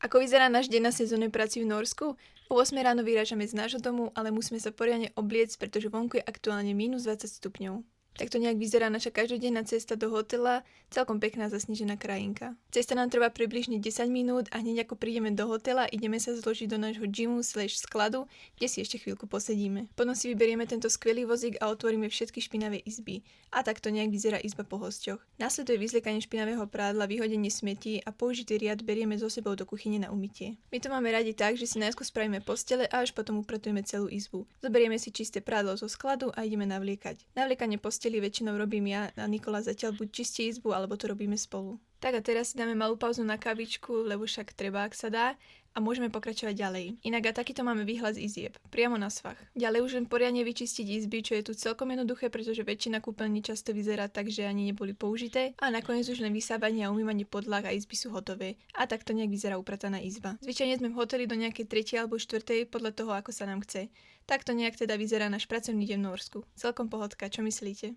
Ako vyzerá náš deň na sezónnej práci v Norsku? O 8 ráno vyrážame z nášho domu, ale musíme sa poriadne obliecť, pretože vonku je aktuálne minus 20 stupňov. Takto nejak vyzerá naša každodenná cesta do hotela, celkom pekná zasnežená krajinka. Cesta nám trvá približne 10 minút a hneď ako prídeme do hotela, ideme sa zložiť do nášho gymu/skladu, kde si ešte chvíľku posedíme. Potom si vyberieme tento skvelý vozík a otvoríme všetky špinavé izby. A takto nejak vyzerá izba po hosťoch. Nasleduje vyzliekanie špinavého prádla, vyhodenie smetí a použitý riad berieme so sebou do kuchyne na umytie. My to máme radi tak, že si najskôr spravíme postele a až potom upratujeme celú izbu. Zoberieme si čisté prádlo zo skladu a ideme navliekať. Navliekanie posteli väčšinou robím ja a Nikola zatiaľ buď čistí izbu, alebo to robíme spolu. Tak a teraz si dáme malú pauzu na kavičku, lebo však treba, ak sa dá, a môžeme pokračovať ďalej. Inak a takýto máme výhľad z izieb, priamo na svach. Ďalej už len poriadne vyčistiť izby, čo je tu celkom jednoduché, pretože väčšina kúpeľní často vyzerá tak, že ani neboli použité, a nakoniec už len vysábanie a umývanie podlah a izby sú hotové. A takto nejak vyzerá uprataná izba. Zvyčajne sme v hoteli do nejakej 3. alebo 4. podľa toho, ako sa nám chce. Takto nejak teda vyzerá náš pracovný deň v Norsku. Celkom pohodka, čo myslíte?